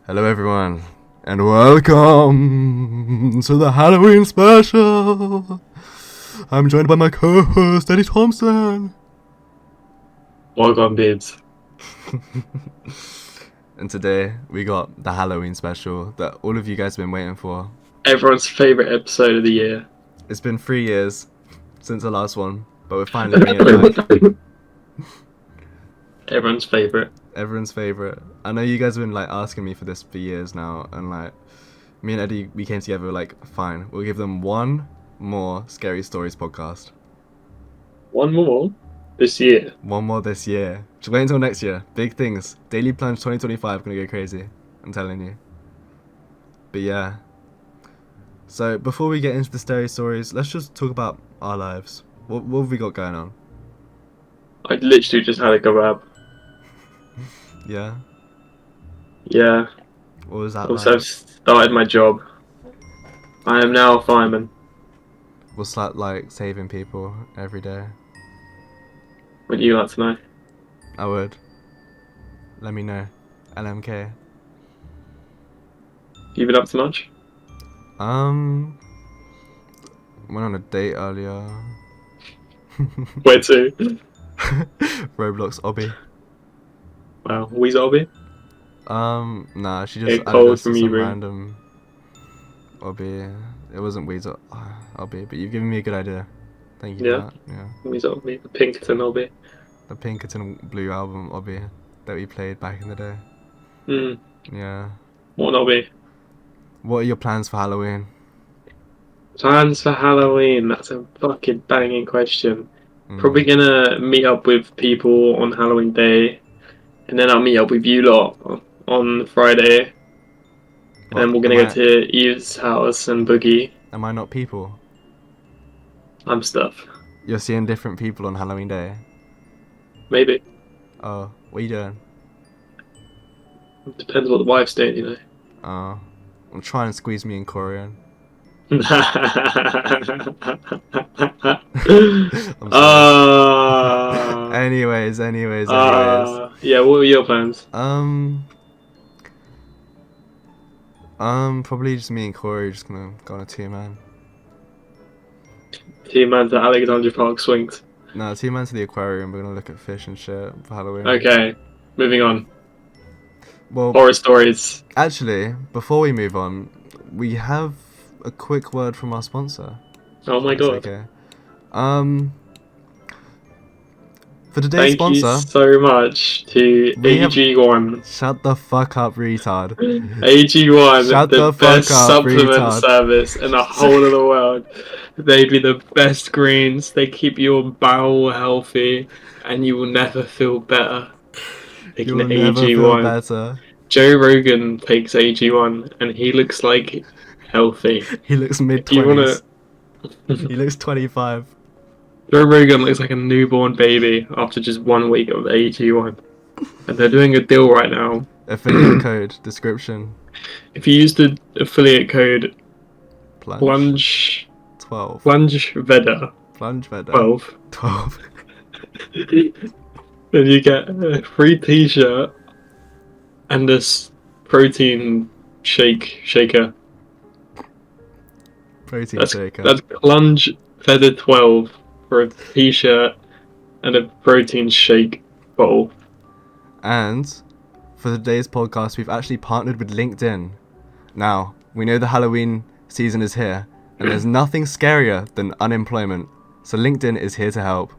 Hello everyone, and welcome to the Halloween special. I'm joined by my co-host, Eddy Thompson. Welcome, babes. And today, we got the Halloween special that all of you guys have been waiting for. Everyone's favourite episode of the year. It's been 3 years since the last one, but we're finally bringing it back. Everyone's favourite. Everyone's favourite. I know you guys have been asking me for this for years now, and me and Eddy, we came together, fine, we'll give them one more Scary Stories podcast. One more this year. One more this year. Just wait until next year. Big things. Daily Plunge 2025 gonna go crazy. I'm telling you. But yeah. So before we get into the scary stories, let's just talk about our lives. What have we got going on? I literally just had a kebab. Yeah? Yeah. What was that Also, like? I've started my job. I am now a fireman. What's that like, saving people every day? Would you like to know? I would. Let me know. LMK. You been up to much? Went on a date earlier. Where to? Roblox obby. Wow. Weezer Nah, she just Hey, added Cole us to from some Ebro. random obby. It wasn't Weezer obby, but you've given me a good idea. Thank you Yeah. for that. Yeah. Weezer the Pinkerton obby. The Pinkerton Blue album obby that we played back in the day. Yeah. What obby? What are your plans for Halloween? Plans for Halloween? That's a fucking banging question. Mm. Probably gonna meet up with people on Halloween Day, and then I'll meet up with you lot on Friday. And then we're gonna go to Eve's house and boogie. Am I not people? I'm stuff. You're seeing different people on Halloween Day? Maybe. Oh, what are you doing? Depends what the wife's doing, you know. Oh, I'm trying to squeeze me in Korean. I'm sorry. Anyways. Yeah, what were your plans? Probably just me and Corey just gonna go on a 2-man. 2-man to Alexandra Park swings. No, 2-man to the aquarium. We're gonna look at fish and shit for Halloween. Okay, moving on. Well, horror stories. Actually, before we move on, we have a quick word from our sponsor. Oh my god. Okay. For today's Thank sponsor, you so much to AG1. Shut the fuck up, retard. AG1, Shut the fuck best up, supplement retard. service in the whole of the world. They do the best greens. They keep your bowel healthy, and you will never feel better. You will never feel better. Joe Rogan takes AG1, and he looks like healthy. He looks mid-20s. He looks 25. Joe Rogan looks like a newborn baby after just 1 week of AG1. And they're doing a deal right now. Affiliate code, description. If you use the affiliate code Plunge 12. Plunge Veda. 12. 12. Then you get a free t-shirt and this protein shaker. Shaker. That's Plunge Veda 12 for a t-shirt and a protein shake bottle. And for today's podcast, we've actually partnered with LinkedIn. Now, we know the Halloween season is here, and there's nothing scarier than unemployment. So LinkedIn is here to help.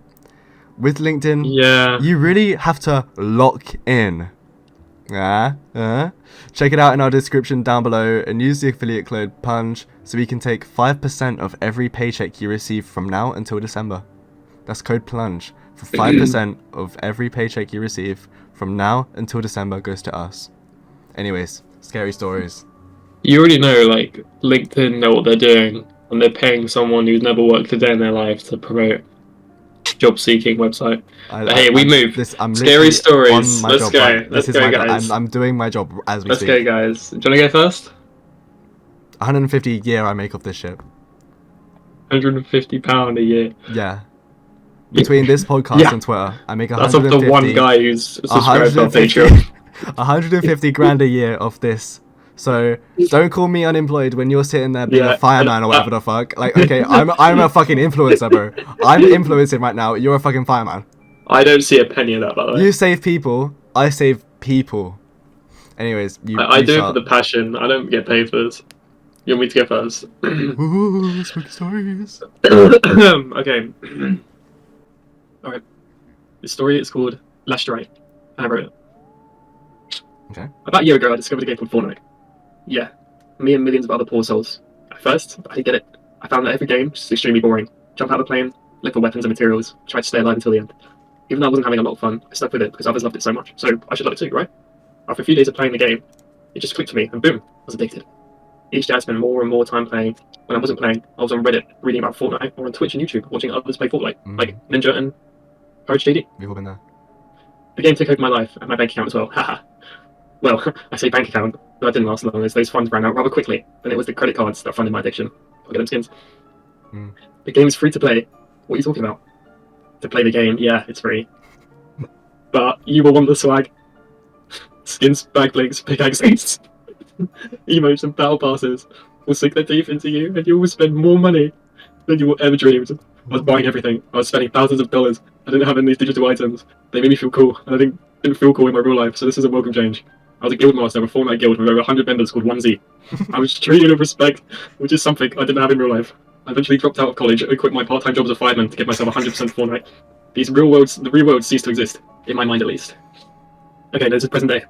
With LinkedIn, you really have to lock in. Check it out in our description down below and use the affiliate code PLUNGE so we can take 5% of every paycheck you receive from now until December. That's code PLUNGE for 5% of every paycheck you receive from now until December goes to us. Anyways, scary stories. You already know, LinkedIn know what they're doing, and they're paying someone who's never worked a day in their life to promote job-seeking website. We move. Scary stories. Let's go. Let's go, guys. I'm doing my job as we speak. Let's go, guys. Do you want to go first? 150 a year I make off this shit. £150 a year. Yeah. Between this podcast and Twitter, I make 150. That's up to one guy who's subscribed to our Patreon. 150 grand a year off this. So don't call me unemployed when you're sitting there being a fireman or whatever the fuck. Like, okay, I'm a fucking influencer, bro. I'm influencing right now. You're a fucking fireman. I don't see a penny of that, by the way. You save people. I save people. Anyways, I do it for the passion. I don't get paid for this. You want me to go first? Ooh, spooky stories. Okay. Alright. The story is called Last Right, and I wrote it. Okay. About a year ago, I discovered a game called Fortnite. Yeah, me and millions of other poor souls. At first, I didn't get it. I found that every game was just extremely boring. Jump out of the plane, look for weapons and materials, try to stay alive until the end. Even though I wasn't having a lot of fun, I stuck with it because others loved it so much, so I should love it too, right? After a few days of playing the game, it just clicked for me, and boom, I was addicted. Each day I spent more and more time playing. When I wasn't playing, I was on Reddit reading about Fortnite, or on Twitch and YouTube watching others play Fortnite, like Ninja and Courage JD. We've all been there. The game took over my life and my bank account as well. Haha. Well, I say bank account, but that didn't last long as those funds ran out rather quickly, and it was the credit cards that funded my addiction. I'll get them skins. The game is free to play. What are you talking about? To play the game, yeah, it's free. But you will want the swag. Skins, bag blinks, pickaxes, emotes and battle passes will sink their teeth into you, and you will spend more money than you will ever dream. I was buying everything. I was spending thousands of dollars. I didn't have any of these digital items. They made me feel cool, and I didn't feel cool in my real life, so this is a welcome change. I was a guild master of a Fortnite guild with over 100 members called 1Z. I was treated with respect, which is something I didn't have in real life. I eventually dropped out of college and quit my part-time job as a fireman to give myself 100% Fortnite. The real world ceased to exist, in my mind at least. Okay, this is present day.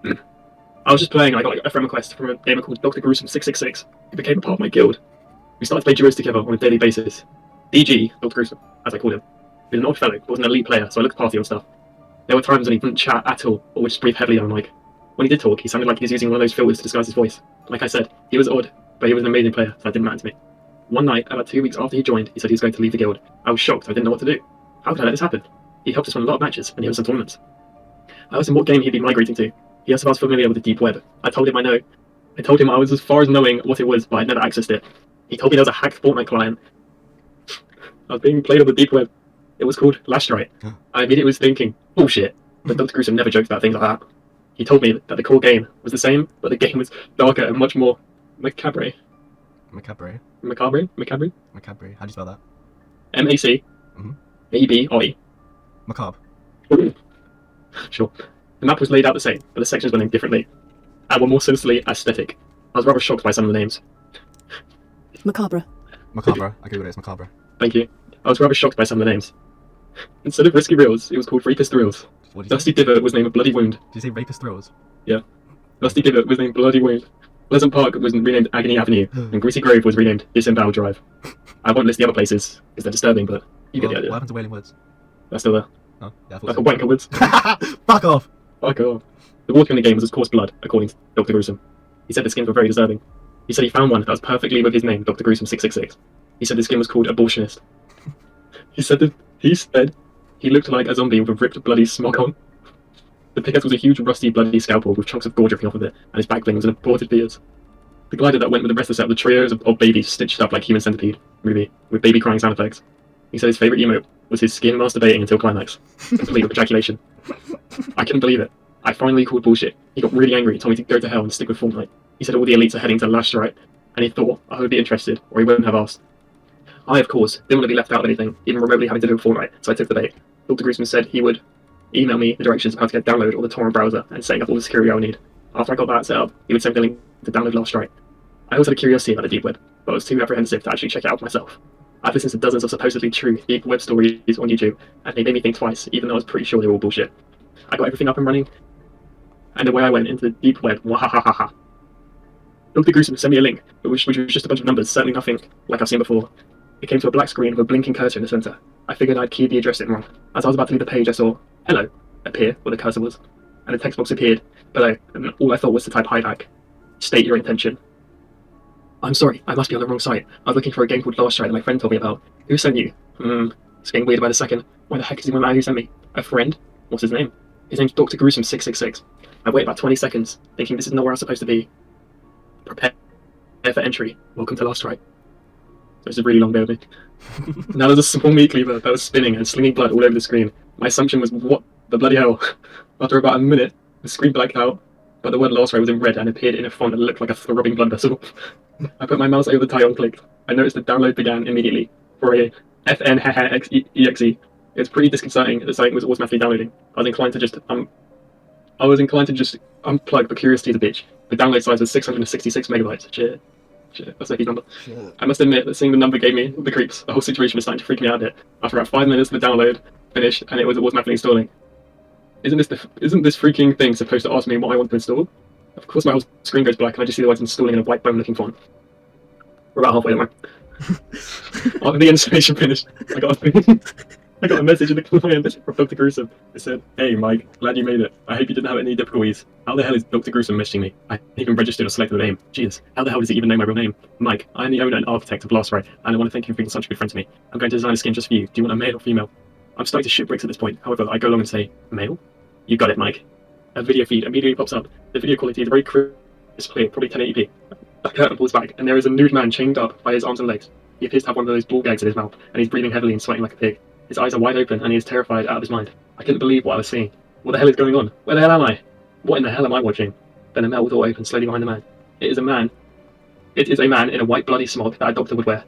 I was just playing and I got a friend request from a gamer called Dr. Gruesome 666, who became a part of my guild. We started to play duos together on a daily basis. DG, Dr. Gruesome, as I called him, he was an odd fellow, but was an elite player, so I looked party on stuff. There were times when he didn't chat at all, or would just breathe heavily on mic. When he did talk, he sounded like he was using one of those filters to disguise his voice. Like I said, he was odd, but he was an amazing player, so that didn't matter to me. One night, about 2 weeks after he joined, he said he was going to leave the guild. I was shocked, I didn't know what to do. How could I let this happen? He helped us win a lot of matches, and he was in tournaments. I asked him what game he'd be migrating to. He asked if I was familiar with the deep web. I told him I know. I told him I was as far as knowing what it was, but I'd never accessed it. He told me there was a hacked Fortnite client. I was being played on the deep web. It was called Last Right. I immediately was thinking, bullshit. But Dr. Gruesome never joked about things like that. He told me that the core game was the same, but the game was darker and much more macabre. Macabre? Macabre? Macabre. How do you spell that? M-A-C-A-B-R-E. Macabre. Sure. The map was laid out the same, but the sections were named differently, and were more sinisterly aesthetic. I was rather shocked by some of the names. Macabre. Macabre. I googled it, it's macabre. Thank you. I was rather shocked by some of the names. Instead of Risky Reels, it was called Rapist Thrills. Dusty Divot was named Bloody Wound. Did you say Rapist Thrills? Yeah. Dusty Divot was named Bloody Wound. Pleasant Park was renamed Agony Avenue, and Greasy Grove was renamed Disembowel Drive. I won't list the other places, because they're disturbing, but you get the idea. What happened to Wailing Woods? That's still there. Oh, yeah, I thought Like so. a Wanker Woods. Fuck off! Fuck off. The water in the game was of course blood, according to Dr. Gruesome. He said the skins were very deserving. He said he found one that was perfectly with his name, Dr. Gruesome 666. He said the skin was called Abortionist. He said he looked like a zombie with a ripped bloody smog on. The pickaxe was a huge rusty bloody scalpel with chunks of gore dripping off of it, and his back bling was an aborted beard. The glider that went with the rest of the set were trios of babies stitched up like Human Centipede movie, with baby crying sound effects. He said his favourite emote was his skin masturbating until climax, complete with ejaculation. I couldn't believe it. I finally called bullshit. He got really angry, told me to go to hell and stick with Fortnite. He said all the elites are heading to Last Right, and he thought I would be interested, or he wouldn't have asked. I, of course, didn't want to be left out of anything, even remotely having to do with Fortnite, so I took the bait. Dr. Gruesome said he would email me the directions of how to get download or the torrent browser and setting up all the security I would need. After I got that set up, he would send me the link to download Last Right. I also had a curiosity about the deep web, but I was too apprehensive to actually check it out myself. I've listened to dozens of supposedly true deep web stories on YouTube, and they made me think twice, even though I was pretty sure they were all bullshit. I got everything up and running, and away I went into the deep web. Wahahaha. Dr. Gruesome sent me a link, which was just a bunch of numbers, certainly nothing like I've seen before. It came to a black screen with a blinking cursor in the center. I figured I'd keyed the address in wrong. As I was about to leave the page, I saw "Hello" appear where the cursor was, and a text box appeared below, and all I thought was to type "Hi back. State your intention." I'm sorry, I must be on the wrong site. I was looking for a game called Last Right that my friend told me about. Who sent you? It's getting weird by the second. Why the heck is the one man who sent me? A friend? What's his name? His name's Dr. Gruesome 666. I waited about 20 seconds, thinking this is not where I'm supposed to be. Prepare for entry. Welcome to Last Right. There's a really long bit of it. Now there's a small meat cleaver that was spinning and slinging blood all over the screen. My assumption was, what the bloody hell? After about a minute, the screen blacked out, but the word last row was in red and appeared in a font that looked like a throbbing blood vessel. I put my mouse over the title and clicked. I noticed the download began immediately. For a FNEXE. It was pretty disconcerting that the site was automatically downloading. I was inclined to just unplug, but curiosity is a bitch. The download size was 666 megabytes. Shit, that's a huge number. Shit. I must admit that seeing the number gave me the creeps. The whole situation was starting to freak me out a bit. After about 5 minutes, the download finished and it was automatically installing. Isn't this freaking thing supposed to ask me what I want to install? Of course, my whole screen goes black and I just see the words installing in a white bone-looking font. We're about halfway, don't we? After the installation finished, I got a message in the client from Dr. Gruesome. It said, "Hey Mike, glad you made it. I hope you didn't have any difficulties. How the hell is Dr. Gruesome messaging me? I haven't even registered or selected the name. Jeez, how the hell does he even know my real name? Mike, I am the owner and architect of Blast-Right, and I want to thank you for being such a good friend to me. I'm going to design a skin just for you. Do you want a male or female?" I'm starting to shoot bricks at this point. However, I go along and say, "Male? You got it, Mike." A video feed immediately pops up. The video quality is very crisp, clear, probably 1080p. A curtain pulls back, and there is a nude man chained up by his arms and legs. He appears to have one of those ball gags in his mouth, and he's breathing heavily and sweating like a pig. His eyes are wide open, and he is terrified out of his mind. I couldn't believe what I was seeing. What the hell is going on? Where the hell am I? What in the hell am I watching? Then a metal door opens slowly behind the man. It is a man in a white bloody smock that a doctor would wear.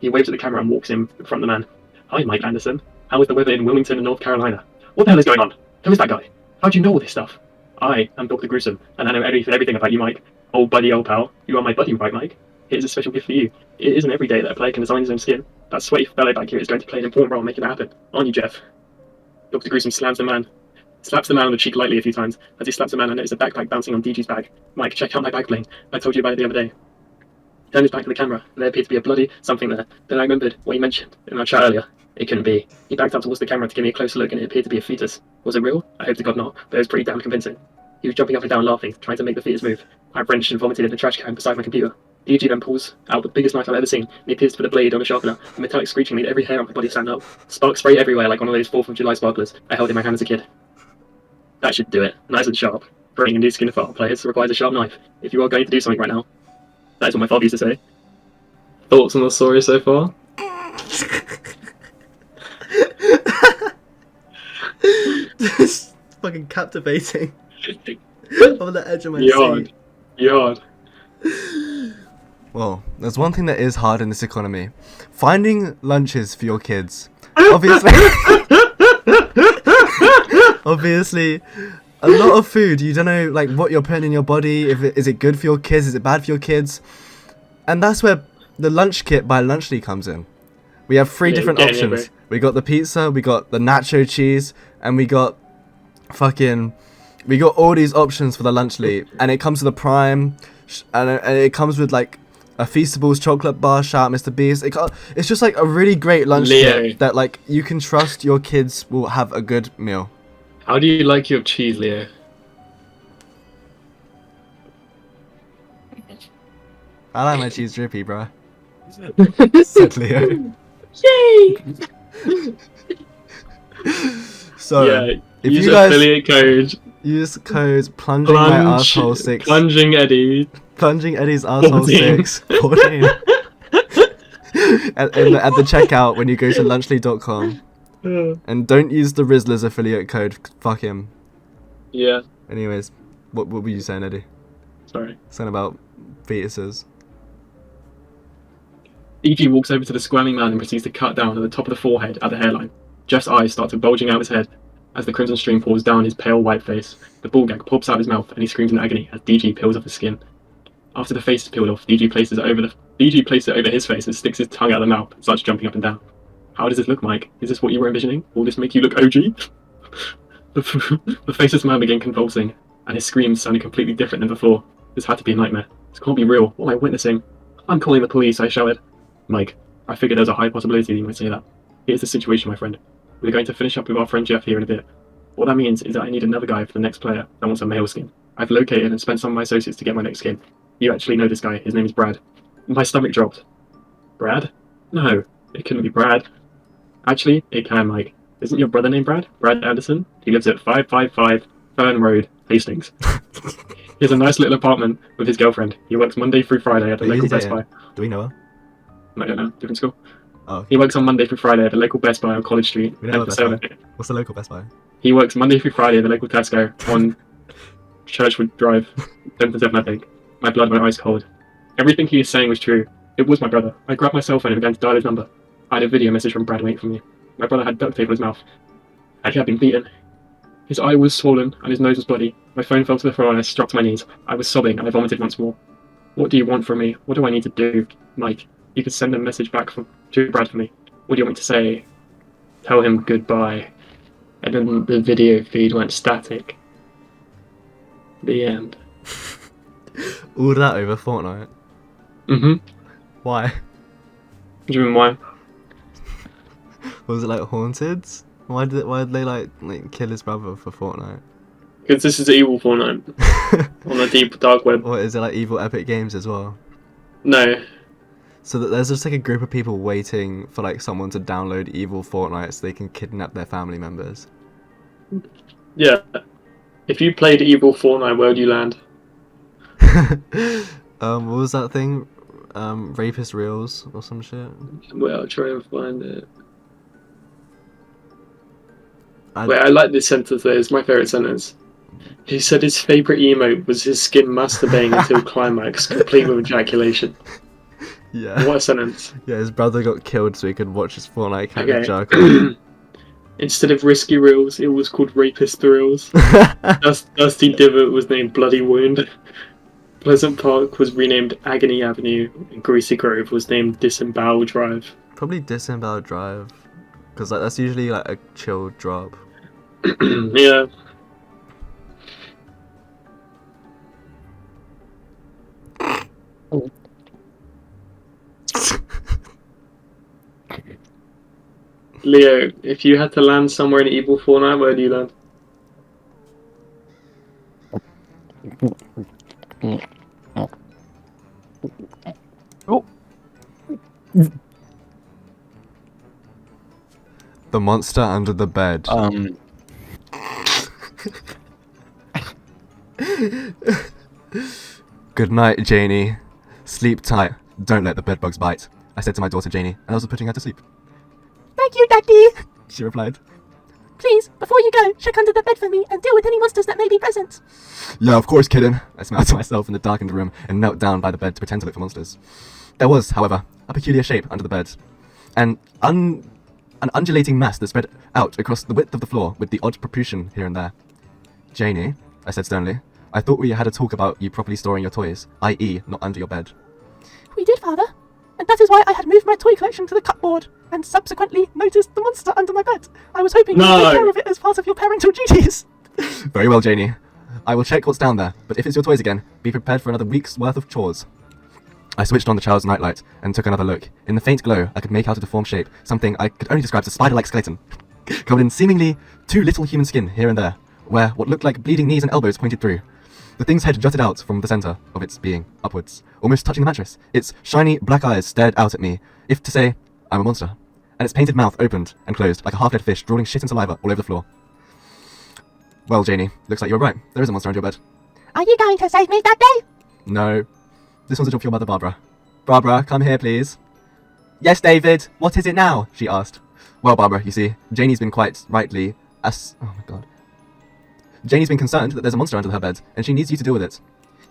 He waves at the camera and walks in front of the man. "Hi, Mike Anderson. How is the weather in Wilmington and North Carolina? What the hell is going on? Who is that guy? How do you know all this stuff?" "I am Dr. Gruesome, and I know everything about you, Mike. Old buddy, old pal. You are my buddy, right, Mike? It is a special gift for you. It isn't every day that a player can design his own skin. That sweaty fellow back here is going to play an important role in making that happen. Aren't you, Jeff?" Dr. Gruesome slaps the man on the cheek lightly a few times. As he slaps the man, I notice a backpack bouncing on DG's bag. "Mike, check out my bag bling. I told you about it the other day." He turned his back to the camera, and there appeared to be a bloody something there. Then I remembered what he mentioned in our chat earlier. It couldn't be. He backed up towards the camera to give me a closer look, and it appeared to be a fetus. Was it real? I hope to God not, but it was pretty damn convincing. He was jumping up and down laughing, trying to make the fetus move. I wrenched and vomited in the trash can beside my computer. DG then pulls out the biggest knife I've ever seen, and he appears to put a blade on a sharpener. The metallic screeching made every hair on my body stand up. Sparks spray everywhere like one of those 4th of July sparklers I held in my hand as a kid. That should do it. Nice and sharp. Throwing a new skin for players requires a sharp knife. If you are going to do something right now, that is what my father used to say. Thoughts on the story so far? It's fucking captivating. I'm on the edge of my seat. Yard. Well, there's one thing that is hard in this economy. Finding lunches for your kids. Obviously, a lot of food, you don't know like what you're putting in your body. Is it good for your kids? Is it bad for your kids? And that's where the lunch kit by Lunchly comes in. We have 3 different options. We got the pizza, we got the nacho cheese, and we got all these options for the Lunchly. And it comes with a Prime, and it comes with like a Feastables chocolate bar. Shout out Mr. Beast. It's just like a really great lunch kit that like you can trust your kids will have a good meal. How do you like your cheese, Leo? I like my cheese drippy, bro. Said Leo. Yay! So, yeah, if use you guys affiliate code, use code plunging my arsehole 6. Plunging Eddy. Plunging Eddy's arsehole 6. 14. at the checkout when you go to lunchly.com. And don't use the Rizzler's affiliate code. Fuck him. Yeah. Anyways, what were you saying, Eddy? Sorry. Something about fetuses. DG walks over to the squirming man and proceeds to cut down at the top of the forehead at the hairline. Jeff's eyes start to bulging out of his head as the crimson stream pours down his pale white face. The ball gag pops out of his mouth and he screams in agony as DG peels off his skin. After the face is peeled off, DG places it over his face and sticks his tongue out of the mouth and starts jumping up and down. How does this look, Mike? Is this what you were envisioning? Will this make you look OG? The faceless man began convulsing, and his screams sounded completely different than before. This had to be a nightmare. This can't be real. What am I witnessing? "I'm calling the police," I shouted. "Mike, I figured there was a high possibility that you might say that. Here's the situation, my friend. We're going to finish up with our friend Jeff here in a bit. What that means is that I need another guy for the next player that wants a male skin. I've located and spent some of my associates to get my next skin. You actually know this guy. His name is Brad." My stomach dropped. Brad? No, it couldn't be Brad. Actually, it can, Mike. Isn't your brother named Brad? Brad Anderson? He lives at 555 Fern Road, Hastings. He has a nice little apartment with his girlfriend. He works Monday through Friday at the local Best Buy. Do we know her? I don't know. Different school. Oh, okay. He works on Monday through Friday at the local Best Buy on College Street. We know Best Buy. What's the local Best Buy? He works Monday through Friday at the local Tesco on Churchwood Drive, 10th I think. My blood went ice cold. Everything he was saying was true. It was my brother. I grabbed my cell phone and began to dial his number. I had a video message from Brad waiting for me. My brother had duct tape on his mouth. And he had been beaten. His eye was swollen and his nose was bloody. My phone fell to the floor and I struck to my knees. I was sobbing and I vomited once more. What do you want from me? What do I need to do? Mike, you could send a message back to Brad for me. What do you want me to say? Tell him goodbye. And then the video feed went static. The end. All that over Fortnite? Mm-hmm. Why? What do you mean why? Was it like Haunted? Why did they like kill his brother for Fortnite? Because this is evil Fortnite. On the deep dark web. Or is it like evil Epic Games as well? No. So that there's just like a group of people waiting for like someone to download evil Fortnite so they can kidnap their family members. Yeah. If you played evil Fortnite, where would you land? What was that thing? Rapist Reels or some shit? Well, I'll try and find it. I like this sentence there. It's my favourite sentence. He said his favourite emote was his skin masturbating until climax, complete with ejaculation. Yeah. What a sentence. Yeah, his brother got killed so he could watch his Fortnite character jerk off. Instead of Risky Reels, it was called Rapist Thrills. Dusty Divot was named Bloody Wound. Pleasant Park was renamed Agony Avenue, and Greasy Grove was named Disembowel Drive. Probably Disembowel Drive, because like, that's usually like a chill drop. Yeah. Leo, if you had to land somewhere in evil Fortnite, where do you land? Oh. The monster under the bed. Good night, Janie. Sleep tight. Don't let the bedbugs bite. I said to my daughter Janie, and I was putting her to sleep. Thank you, Daddy. She replied. Please, before you go, check under the bed for me and deal with any monsters that may be present. Yeah, of course, kitten. I smiled to myself in the darkened room and knelt down by the bed to pretend to look for monsters. There was, however, a peculiar shape under the bed. An undulating mass that spread out across the width of the floor with the odd protrusion here and there. Janie, I said sternly, I thought we had a talk about you properly storing your toys, i.e. not under your bed. We did, Father. And that is why I had moved my toy collection to the cupboard and subsequently noticed the monster under my bed. I was hoping you'd take care of it as part of your parental duties. Very well, Janie. I will check what's down there, but if it's your toys again, be prepared for another week's worth of chores. I switched on the child's nightlight and took another look. In the faint glow, I could make out a deformed shape, something I could only describe as a spider-like skeleton, covered in seemingly too little human skin here and there, where what looked like bleeding knees and elbows pointed through. The thing's head jutted out from the centre of its being, upwards, almost touching the mattress. Its shiny black eyes stared out at me, if to say, I'm a monster. And its painted mouth opened and closed like a half-dead fish, drawing shit and saliva all over the floor. Well, Janie, looks like you were right. There is a monster under your bed. Are you going to save me, Daddy? No. This one's a job for your mother, Barbara. Barbara, come here, please. Yes, David. What is it now? She asked. Well, Barbara, you see, Janie's been quite rightly oh my god. Janie's been concerned that there's a monster under her bed, and she needs you to deal with it.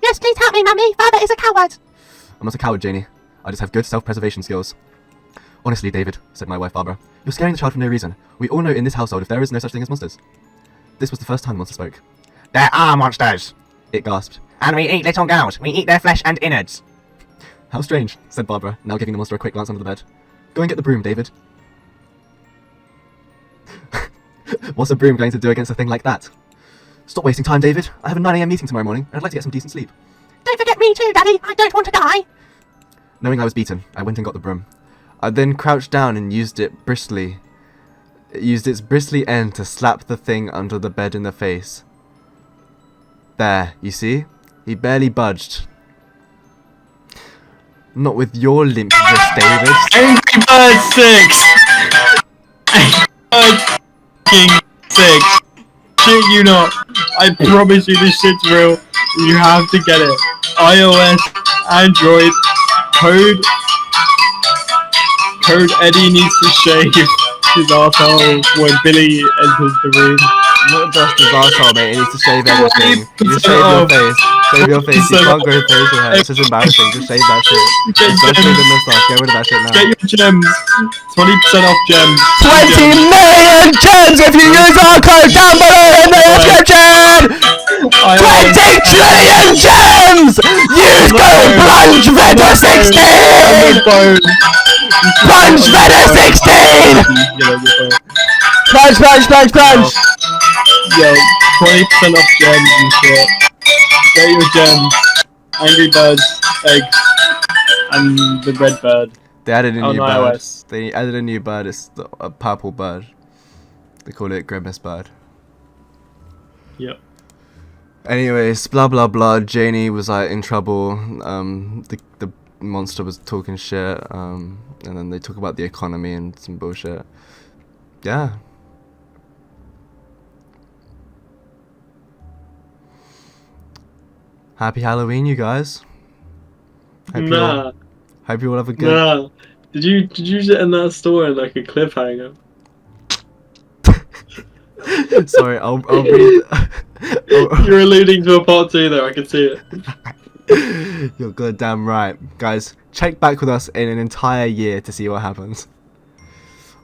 Yes, please help me, Mummy. Father is a coward. I'm not a coward, Janie. I just have good self-preservation skills. Honestly, David, said my wife Barbara, you're scaring the child for no reason. We all know in this household if there is no such thing as monsters. This was the first time the monster spoke. There are monsters, it gasped. And we eat little girls. We eat their flesh and innards. How strange, said Barbara, now giving the monster a quick glance under the bed. Go and get the broom, David. What's a broom going to do against a thing like that? Stop wasting time, David. I have a 9 AM meeting tomorrow morning, and I'd like to get some decent sleep. Don't forget me too, Daddy. I don't want to die. Knowing I was beaten, I went and got the broom. I then crouched down and used its bristly end to slap the thing under the bed in the face. There, you see? He barely budged. Not with your limp wrist, David. Angry Bird 6! Angry Bird 6! Shit you not. I promise you this shit's real. You have to get it. iOS, Android, code Eddy needs to shave his arsehole when Billy enters the room. not just his arsehole, mate. He needs to shave everything. You just shave your face. Shave your face. You can't grow facial hair. It's just embarrassing. Just shave that shit. Especially the moustache. Get rid of that shit now. Get your gems. 20% off gems. 20 million gems if you use our code down below in the description! 20 trillion gems! Use code Plunge Vendor 16! Plunge Vendor 16! Plunge! Yo, 20% off gems and shit. Get your gems. Angry Birds, eggs, and the red bird. They added a new bird. iOS. They added a new bird. It's a purple bird. They call it Grimace bird. Yep. Anyways, blah blah blah. Janie was like in trouble. The monster was talking shit. And then they talk about the economy and some bullshit. Yeah. Happy Halloween, you guys. Hope you all have a good. Nah. Did you sit in that store in like a cliffhanger? Sorry, I'll read. You're alluding to a part 2 there. I can see it. You're goddamn right, guys. Check back with us in an entire year to see what happens.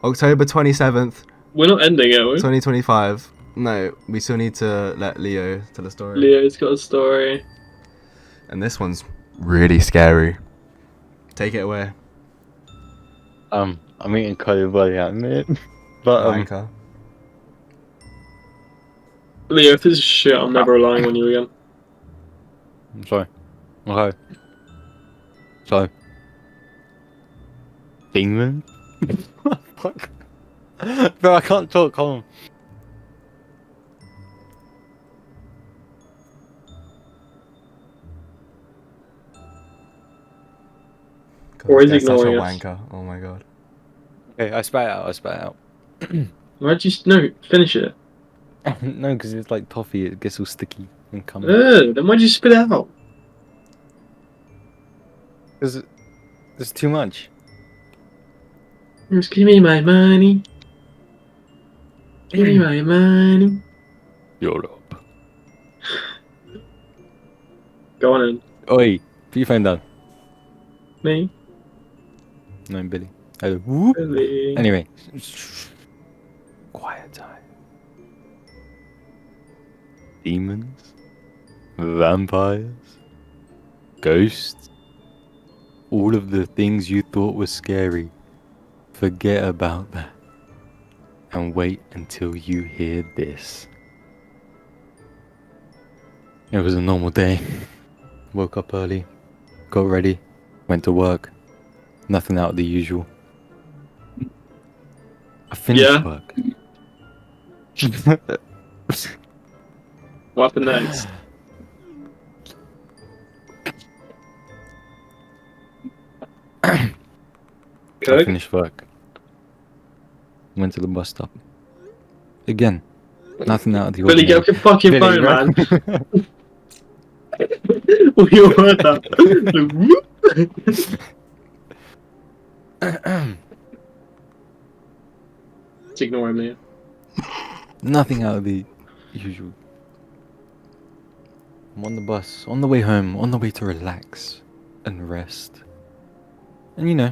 October 27th. We're not ending it, are we? 2025. No, we still need to let Leo tell a story. Leo's got a story. And this one's really scary. Take it away. I'm eating cold bloody at it. But Wanker. Leo, if this is shit, I'm never relying on you again. I'm sorry. Okay. So Demon? Fuck. Bro, I can't talk, hold on. God, or is such a ignoring us. wanker. Oh my god. Okay, I spat it out. Why'd you... No, finish it. No, because it's like toffee, it gets all sticky and come. Then why'd you spit it out? Because there's too much. Just give me my money. Give me my money. You're up. Go on in. Oi, put your phone down. Me? No, Billy. Hello. Whoop. Billy. Anyway. Quiet time. Demons, vampires, ghosts, all of the things you thought were scary. Forget about that. And wait until you hear this. It was a normal day. Woke up early, got ready, went to work. Nothing out of the usual. I finished work. What happened next? I finished work. Went to the bus stop. Again, nothing out of the Billy, ordinary. get off your fucking Billy, phone, right? man. We all heard that. Just ignore him, man. Nothing out of the usual. I'm on the bus, on the way home, on the way to relax and rest. And you know,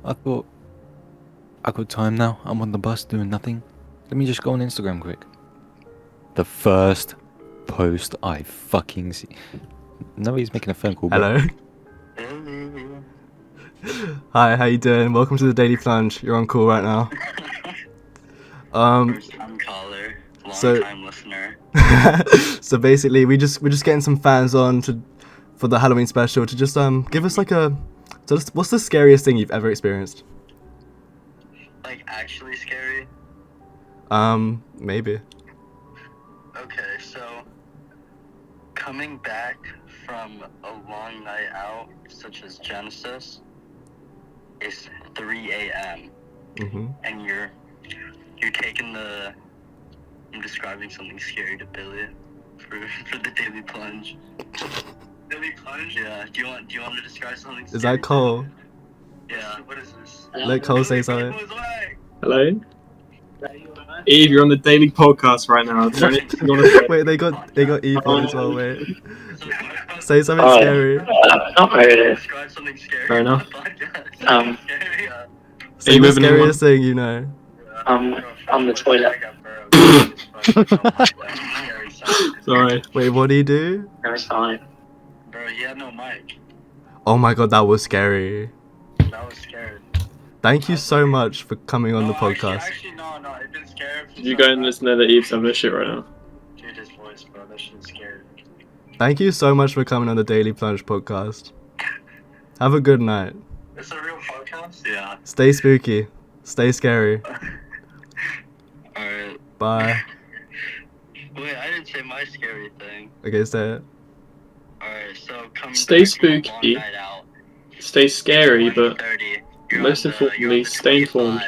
I thought, I got time now, I'm on the bus doing nothing. Let me just go on Instagram quick. The first post I fucking see. Nobody's making a phone call. Hello. Hi, how you doing? Welcome to the Daily Plunge. You're on call right now. First time caller, long time listener. So basically, we're just getting some fans on for the Halloween special to just give us like what's the scariest thing you've ever experienced? Like actually scary? Maybe. Okay, so coming back from a long night out, such as Genesis, it's 3 a.m. And you're taking the... I'm describing something scary to Billy for the Daily Plunge. Daily Plunge? Yeah. Do you want to describe something scary? Is that Cole? Yeah. What is this? Let Cole say something. Hello? Eve, you're on the daily podcast right now. Is there anything you want to say? Wait, they got Eve on as well. Wait, say something scary. Not really. Fair enough. Say the scariest thing you know. On the toilet. Sorry. Wait, what do you do? No, it's fine. Bro, he had no mic. Oh my god, that was scary. That was scary. Thank you so much for coming on the podcast. Actually, no, it didn't scare me. Did you go and listen to the Eve's having this shit right now? Dude, his voice, bro, that shit's scary. Thank you so much for coming on the Daily Plunge podcast. Have a good night. It's a real podcast? Yeah. Stay spooky. Stay scary. Alright. Bye. Wait, I didn't say my scary thing. Okay, say it. Alright, so come Stay spooky. Stay scary, but most importantly, stay informed.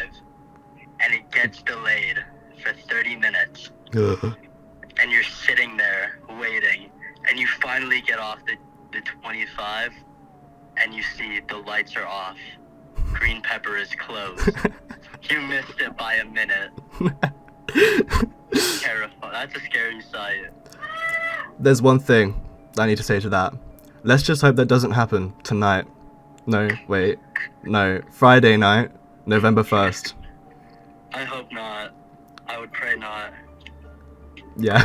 And it gets delayed for 30 minutes. And you're sitting there waiting. And you finally get off the 25. And you see the lights are off. Green pepper is closed. You missed it by a minute. Terrifying. That's a scary sight. There's one thing I need to say to that. Let's just hope that doesn't happen tonight. No, wait. No, Friday night, November 1st. I hope not. I would pray not. Yeah.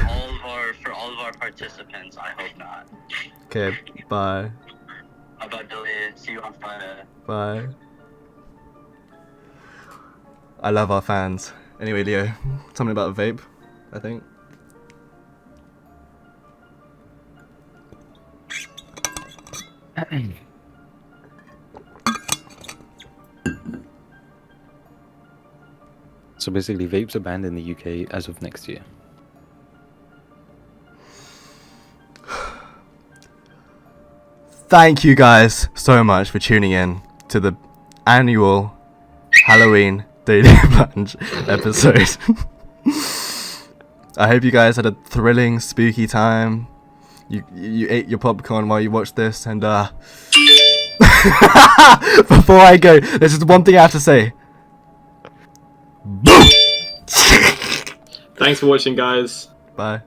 For all of our participants, I hope not. Okay, bye. Bye, Billy. See you on Friday. Bye. I love our fans. Anyway, Leo, something about a vape, I think. So basically, vapes are banned in the UK as of next year. Thank you guys so much for tuning in to the annual Halloween Daily Plunge episode. I hope you guys had a thrilling, spooky time. You ate your popcorn while you watched this, and before I go, there's just one thing I have to say. Boom! Thanks for watching, guys. Bye.